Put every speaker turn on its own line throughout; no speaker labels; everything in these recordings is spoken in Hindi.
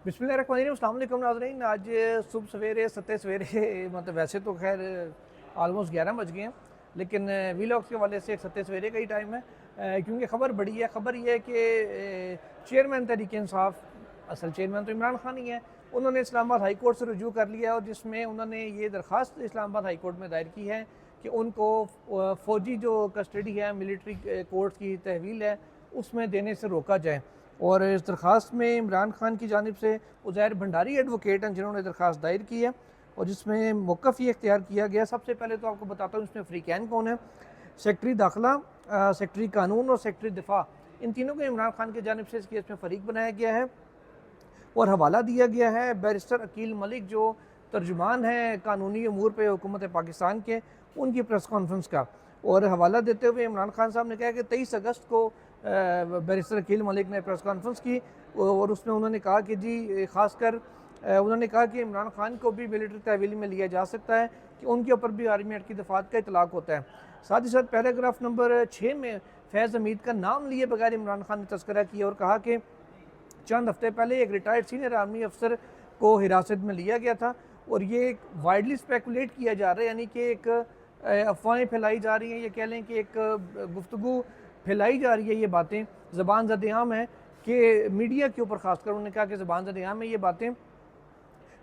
बिस्मिल्लाहिर्रहमानिर्रहीम, अस्सलाम वालेकुम नाज़रीन। आज सुबह सवेरे सत्ते सवेरे मतलब वैसे तो खैर ऑलमोस्ट 11 बज गए हैं, लेकिन वीलॉग्स के वाले से एक सत्ते सवेरे का ही टाइम है। क्योंकि ख़बर बड़ी है। ख़बर यह है कि चेयरमैन तहरीक इंसाफ, असल चेयरमैन तो इमरान खान ही है, उन्होंने इस्लामाबाद हाई कोर्ट से रुजू कर लिया और जिसमें उन्होंने ये दरख्वास्त इस्लामाबाद हाई कोर्ट में दायर की है कि उनको फ़ौजी जो कस्टडी है, मिलिट्री कोर्ट की तहवील है, उसमें देने से रोका जाए। और इस दरख्वास्त में इमरान खान की जानिब से उज़ैर भंडारी एडवोकेट हैं जिन्होंने दरख्वास्त दायर की है और जिसमें मौक़िफ़ ये इख्तियार किया गया। सबसे पहले तो आपको बताता हूँ इसमें फ़रीक़ैन कौन है। सेक्रेटरी दाखिला, सेक्रेटरी कानून और सेक्रेटरी दिफा, इन तीनों को इमरान खान की जानिब से इस केस में फ़रीक बनाया गया है और हवाला दिया गया है बैरिस्टर अकील मलिक जो तर्जुमान हैं कानूनी अमूर पे हुकूमत पाकिस्तान के, उनकी प्रेस कॉन्फ्रेंस का। और हवाला देते हुए इमरान खान साहब ने कहा कि 23 अगस्त को बैरिस्टर अकील मलिक ने प्रेस कॉन्फ्रेंस की और उसमें उन्होंने कहा कि जी ख़ासकर उन्होंने कहा कि इमरान खान को भी मिलिट्री तहवील में लिया जा सकता है कि उनके ऊपर भी आर्मी एक्ट की दफ़ात का इतलाक़ होता है। साथ ही साथ पैराग्राफ नंबर 6 में फैज़ हमीद का नाम लिए बगैर इमरान खान ने तस्करा किया और कहा कि चंद हफ्ते पहले एक रिटायर्ड सीनियर आर्मी अफसर को हिरासत में लिया गया था और ये एक वाइडली स्पेकुलेट किया जा रहा है, यानी कि एक अफवाहें फैलाई जा रही हैं, ये कह लें कि एक गुफ्तगू फैलाई जा रही है। ये बातें ज़बान ज़द-ए-आम है कि मीडिया के ऊपर ख़ासकर उन्होंने कहा कि ज़बान ज़द-ए-आम है ये बातें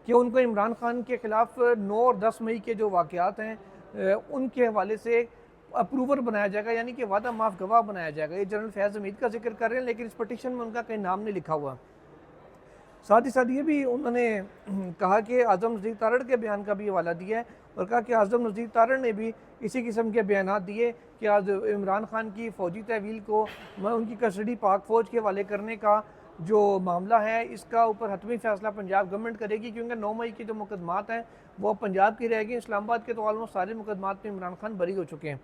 कि उनको इमरान खान के ख़िलाफ़ 9 और 10 मई के जो वाक़यात हैं उनके हवाले से अप्रूवर बनाया जाएगा, यानी कि वादा माफ़ गवाह बनाया जाएगा। ये जनरल फैज़ हमीद का जिक्र कर रहे हैं, लेकिन इस पटिशन में उनका कहीं नाम नहीं लिखा हुआ। साथ ही साथ ये भी उन्होंने कहा कि आज़म नज़ीर तारड़ के बयान का भी हवाला दिया है और कहा कि आज़म नज़ीर तारड़ ने भी इसी किस्म के बयान दिए कि आज इमरान खान की फ़ौजी तहवील को उनकी कस्टडी पाक फ़ौज के हवाले करने का जो मामला है इसका ऊपर हतमी फ़ैसला पंजाब गवर्नमेंट करेगी, क्योंकि 9 मई के जो मुकदमात हैं वो पंजाब की रह गई। इस्लामाबाद के तो ऑलमोस्ट सारे मुकदमात में इमरान खान बरी हो चुके हैं।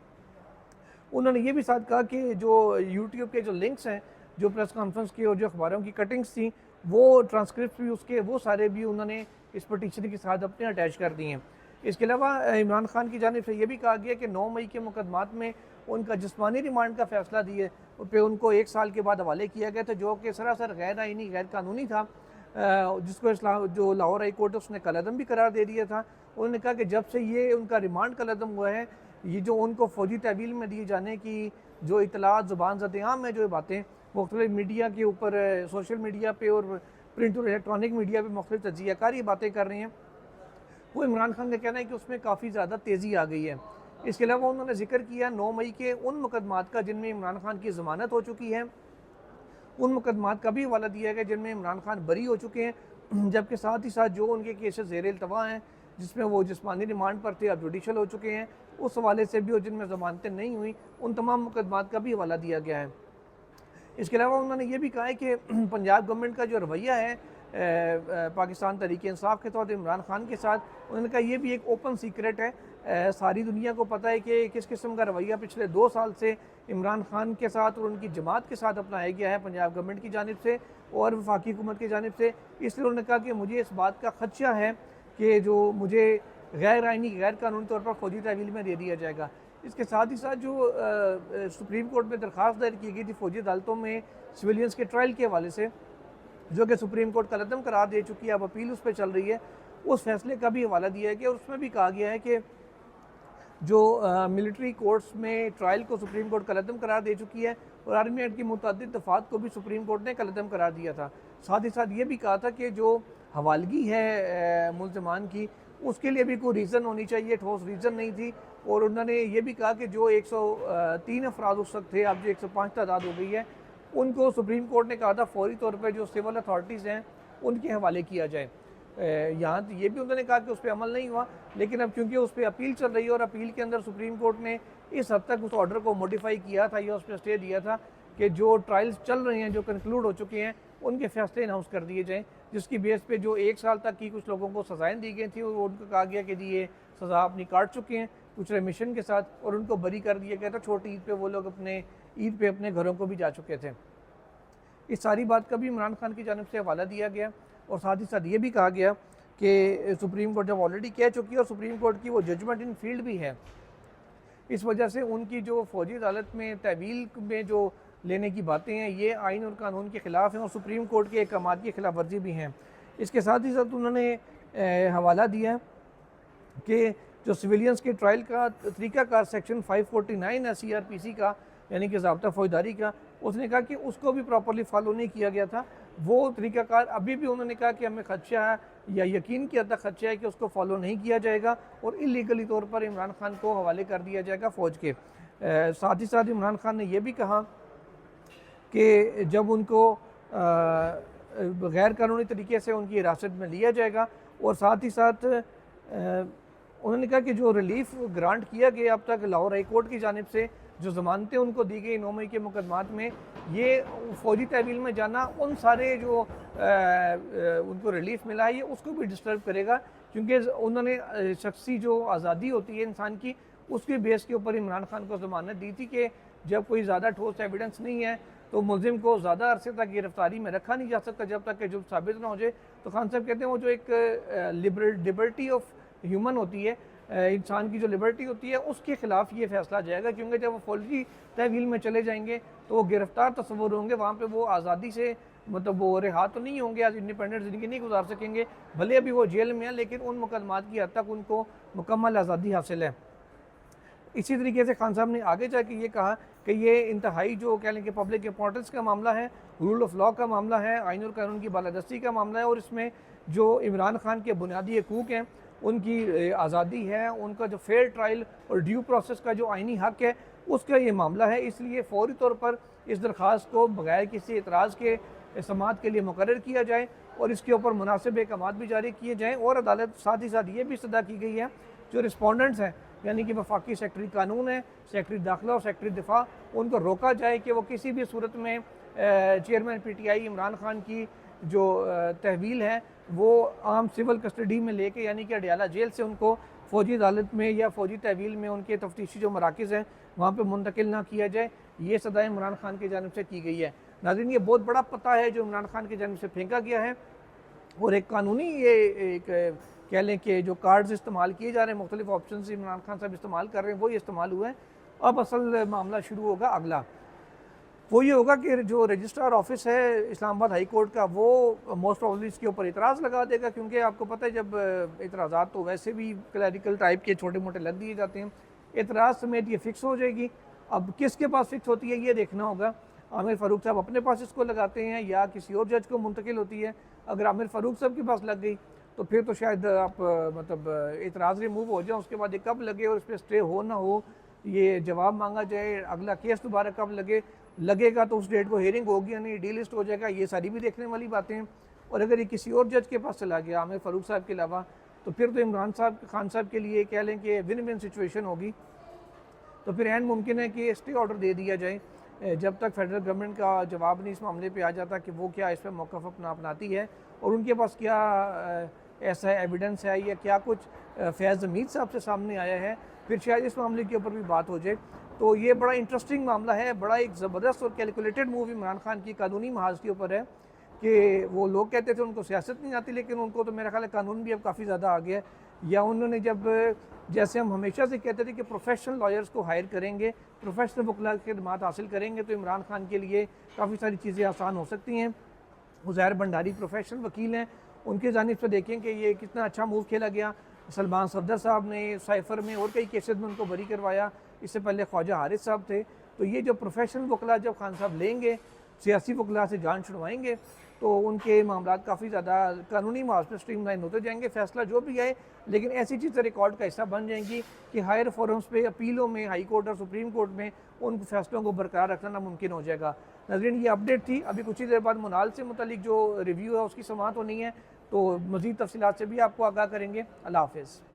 उन्होंने ये भी साथ कहा कि जो यूट्यूब के जो लिंक्स हैं, जो प्रेस कॉन्फ्रेंस की और जो अखबारों की कटिंग्स थी, वो ट्रांसक्रिप्ट भी उसके वो सारे भी उन्होंने इस पटिशन के साथ अपने अटैच कर दिए हैं। इसके अलावा इमरान खान की जानिब से ये भी कहा गया कि 9 मई के मुकदमात में उनका जिस्मानी रिमांड का फ़ैसला दिए पे उनको 1 साल के बाद हवाले किया गया था, जो कि सरासर गैर आइनी गैर कानूनी था, जिसको इस्लाम जो लाहौर हाई कोर्ट उसने कलअदम भी करार दे दिया था। उन्होंने कहा कि जब से ये उनका रिमांड कलअदम हुआ है, ये जो उनको फ़ौजी तहवील में दिए जाने की जो इतलात ज़ुबान ज़द-ए-आम है, जो बातें मुख्तलिफ़ मीडिया के ऊपर सोशल मीडिया पे और प्रिंट और इलेक्ट्रॉनिक मीडिया पे मुख्तलिफ़ तज्ज़ियाकारी बातें कर रही हैं, वो इमरान खान का कहना है कि उसमें काफ़ी ज़्यादा तेज़ी आ गई है। इसके अलावा उन्होंने जिक्र किया 9 मई के उन मुकदमात का जिनमें इमरान खान की ज़मानत हो चुकी है, उन मुकदमात का भी हवाला दिया गया जिनमें इमरान खान बरी हो चुके हैं, जबकि साथ ही साथ जो उनके केसेस ज़ेर इल्तवा हैं जिसमें वो जिस्मानी रिमांड पर थे अब जुडिशल हो चुके हैं, उस हवाले से भी और जिनमें ज़मानतें नहीं हुई उन तमाम मुकदमात का भी हवाला दिया गया है। इसके अलावा उन्होंने ये भी कहा है कि पंजाब गवर्नमेंट का जो रवैया है पाकिस्तान तहरीक इंसाफ के तौर इमरान खान के साथ, उन्होंने कहा यह भी एक ओपन सीक्रेट है। सारी दुनिया को पता है कि किस किस्म का रवैया पिछले 2 साल से इमरान खान के साथ और उनकी जमात के साथ अपनाया गया है पंजाब गवर्नमेंट की जानिब से और वफाकी हुकूमत की जानिब से। इसलिए उन्होंने कहा कि मुझे इस बात का खदशा है कि जो मुझे गैर आइनी गैर कानूनी तौर पर फ़ौजी तहवील में दे दिया जाएगा। इसके साथ ही साथ जो सुप्रीम कोर्ट में दरख्वास्त दायर की गई थी फ़ौजी अदालतों में सिविलियंस के ट्रायल के हवाले से, जो कि सुप्रीम कोर्ट कलअदम करार दे चुकी है, अब अपील उस पर चल रही है, उस फैसले का भी हवाला दिया गया और उसमें भी कहा गया है कि जो मिलिट्री कोर्ट्स में ट्रायल को सुप्रीम कोर्ट कलअदम करार दे चुकी है और आर्मी एक्ट की मुतअद्दिद दफ़ात को भी सुप्रीम कोर्ट ने कलअदम करार दिया था। साथ ही साथ ये भी कहा था कि जो हवालगी है मुल्ज़मान की, उसके लिए भी कोई रीज़न होनी चाहिए, ठोस रीज़न नहीं थी। और उन्होंने ये भी कहा कि जो 103 अफराद उस वक्त थे, अब जो 105 तादाद हो गई है, उनको सुप्रीम कोर्ट ने कहा था फौरी तौर पर जो सिविल अथॉरिटीज़ हैं उनके हवाले किया जाए। यहाँ ये भी उन्होंने कहा कि उस पर अमल नहीं हुआ, लेकिन अब क्योंकि उस पर अपील चल रही है और अपील के अंदर सुप्रीम कोर्ट ने इस हद तक उस ऑर्डर को मॉडिफाई किया था या उस पर स्टे दिया था कि जो ट्रायल्स चल रहे हैं, जो कंक्लूड हो चुके हैं, उनके फैसले अनाउंस कर दिए जाएँ, जिसकी बेस पे जो 1 साल तक की कुछ लोगों को सज़ाएँ दी गई थी और उनको कहा गया कि जी ये सज़ा अपनी काट चुके हैं कुछ रेमिशन के साथ, और उनको बरी कर दिया गया था। छोटी ईद पे वो लोग अपने ईद पे अपने घरों को भी जा चुके थे। इस सारी बात का भी इमरान खान की जानिब से हवाला दिया गया और साथ ही साथ ये भी कहा गया कि सुप्रीम कोर्ट जब ऑलरेडी कह चुकी है और सुप्रीम कोर्ट की वो जजमेंट इन फील्ड भी है, इस वजह से उनकी जो फ़ौजी अदालत में तहवील में जो लेने की बातें हैं ये आइन और कानून के ख़िलाफ़ हैं और सुप्रीम कोर्ट के अहकामात की खिलाफ वर्जी भी हैं। इसके साथ ही साथ उन्होंने हवाला दिया कि जो सिविलियंस के ट्रायल का तरीक़ाकार सेक्शन 549 है CRPC का, यानी कि ज़ाब्ता फ़ौजदारी का, उसने कहा कि उसको भी प्रॉपर्ली फॉलो नहीं किया गया था। वो तरीक़ाकार अभी भी उन्होंने कहा कि हमें खदशा है या यकीन किया था खदशा है कि उसको फॉलो नहीं किया जाएगा और इलीगली तौर पर इमरान खान को हवाले कर दिया जाएगा फ़ौज के। साथ ही साथ इमरान खान ने यह भी कहा कि जब उनको गैर कानूनी तरीके से उनकी हिरासत में लिया जाएगा, और साथ ही साथ उन्होंने कहा कि जो रिलीफ ग्रांट किया गया अब तक लाहौर हाई कोर्ट की जानिब से, जो ज़मानतें उनको दी गई 9 मई के मुकदमात में, ये फ़ौजी तहवील में जाना उन सारे जो उनको रिलीफ मिला है ये उसको भी डिस्टर्ब करेगा, क्योंकि उन्होंने शख्सी जो आज़ादी होती है इंसान की, उसके बेस के ऊपर इमरान खान को ज़मानत दी थी कि जब कोई ज़्यादा ठोस एविडेंस नहीं है तो मुलजिम को ज़्यादा अरसे तक गिरफ्तारी में रखा नहीं जा सकता जब तक कि जुर्म साबित ना हो जाए। तो खान साहब कहते हैं वो जो एक लिबर्टी ऑफ ह्यूमन होती है, इंसान की जो लिबर्टी होती है, उसके ख़िलाफ़ ये फैसला जाएगा, क्योंकि जब वो फौजी तहवील में चले जाएंगे तो वो गिरफ्तार तस्वुर होंगे, वहाँ पे वो आज़ादी से मतलब वो रिहा तो नहीं होंगे, आज इंडिपेंडेंट ज़िंदगी नहीं गुजार सकेंगे, भले अभी वो जेल में है, लेकिन उन मुकदमात की हद तक उनको मुकम्मल आज़ादी हासिल है। इसी तरीके से खान साहब ने आगे जाके ये कहा कि ये इंतहाई जो कह लें कि पब्लिक इंपॉर्टेंस का मामला है, रूल ऑफ लॉ का मामला है, आईन और कानून की बालादस्ती का मामला है, और इसमें जो इमरान खान के बुनियादी हकूक़ हैं, उनकी आज़ादी है, उनका जो फेयर ट्रायल और ड्यू प्रोसेस का जो आइनी हक़ है, उसका ये मामला है। इसलिए फ़ौरी तौर पर इस दरख्वास्त को बगैर किसी एतराज़ के समाअत के लिए मुकर्रर किया जाए और इसके ऊपर मुनासिब अहकाम भी जारी किए जाएँ। और अदालत साथ ही साथ ये भी सदा की गई है जो रिस्पोंडेंट्स हैं, यानी कि वफाकी सेक्रेटरी कानून है, सेक्रेटरी दाखिला और सेक्रेटरी दिफा, उनको रोका जाए कि वो किसी भी सूरत में चेयरमैन PTI इमरान खान की जो तहवील है वो आम सिविल कस्टडी में लेके, यानी कि अडियाला जेल से उनको फ़ौजी अदालत में या फ़ौजी तहवील में उनके तफ्तीशी जो मराकज़ हैं वहाँ पर मुंतकिल ना किया जाए। ये सदा इमरान खान की जानिब से की गई है। नाज़रीन, ये बहुत बड़ा पता है जो इमरान खान की जानिब से फेंका गया है, और एक कानूनी ये एक कह लें कि जो कार्ड्स इस्तेमाल किए जा रहे हैं, मुख्तलिफ ऑप्शन इमरान खान साहब इस्तेमाल कर रहे हैं, वो ये इस्तेमाल हुआ है। अब असल मामला शुरू होगा अगला, वो ये होगा कि जो रजिस्ट्रार ऑफिस है इस्लामाबाद हाई कोर्ट का, वो मोस्ट प्रॉब्ली इसके ऊपर इतराज़ लगा देगा, क्योंकि आपको पता है जब इतराज़ात तो वैसे भी क्लैरिकल टाइप के छोटे मोटे लग दिए जाते हैं, इतराज़ समेत ये फ़िक्स हो जाएगी। अब किसके पास फ़िक्स होती है ये देखना होगा। आमिर फ़ारूक साहब अपने पास इसको लगाते हैं या किसी और जज को मुंतकिल होती है। अगर आमिर फ़ारूक साहब के पास लग गई तो फिर तो शायद आप मतलब इतराज़ रिमूव हो जाए, उसके बाद ये कब लगे और इस पर स्टे हो ना हो, ये जवाब मांगा जाए, अगला केस दोबारा कब लगेगा तो उस डेट को हेयरिंग होगी या नहीं, डीलिस्ट हो जाएगा, ये सारी भी देखने वाली बातें हैं। और अगर ये किसी और जज के पास चला गया आमिर फ़ारूक साहब के अलावा, तो फिर तो इमरान खान साहब के लिए कह लें कि विन विन सिचुएशन होगी। तो फिर एंड मुमकिन है कि स्टे ऑर्डर दे दिया जाए जब तक फेडरल गवर्नमेंट का जवाब नहीं इस मामले पे आ जाता कि वो क्या इस पर मौक़िफ़ अपनाती है और उनके पास क्या ऐसा एविडेंस है या क्या कुछ फैज़ हमीद साहब से सामने आया है, फिर शायद इस मामले के ऊपर भी बात हो जाए। तो ये बड़ा इंटरेस्टिंग मामला है, बड़ा एक ज़बरदस्त और कैलकुलेटेड मूव इमरान खान की कानूनी महाज के ऊपर है कि वो लोग कहते थे उनको सियासत नहीं आती, लेकिन उनको तो मेरा ख्याल है कानून भी अब काफ़ी ज़्यादा आ गया है। या उन्होंने जब जैसे हम हमेशा से कहते थे कि प्रोफेशनल लॉयर्स को हायर करेंगे, प्रोफेशनल वकला की खिदमात हासिल करेंगे तो इमरान खान के लिए काफ़ी सारी चीज़ें आसान हो सकती हैं। उज़ैर भंडारी प्रोफेशनल वकील हैं, उनकी जानिब से देखें कि ये कितना अच्छा मूव खेला गया। सलमान सफदर साहब ने साइफर में और कई केसेस में उनको बरी करवाया, इससे पहले ख्वाजा हारिस साहब थे। तो ये जो प्रोफेशनल वकला जब खान साहब लेंगे, सियासी वकला से जान छुड़वाएंगे, तो उनके मामला काफ़ी ज़्यादा कानूनी मार्ग पर स्ट्रीमलाइन होते जाएंगे। फैसला जो भी आए, लेकिन ऐसी चीज़ें रिकॉर्ड का हिस्सा बन जाएंगी कि हायर फोरम्स पे, अपीलों में, हाई कोर्ट और सुप्रीम कोर्ट में उन फैसलों को बरकरार रखना नामुमकिन हो जाएगा। नाज़रीन, ये अपडेट थी। अभी कुछ ही देर बाद मुनाल से मुतालिक जो रिव्यू है उसकी समाअत होनी है, तो मज़ीद तफसीलात से भी आपको आगाह करेंगे। अल्लाह हाफ़िज़।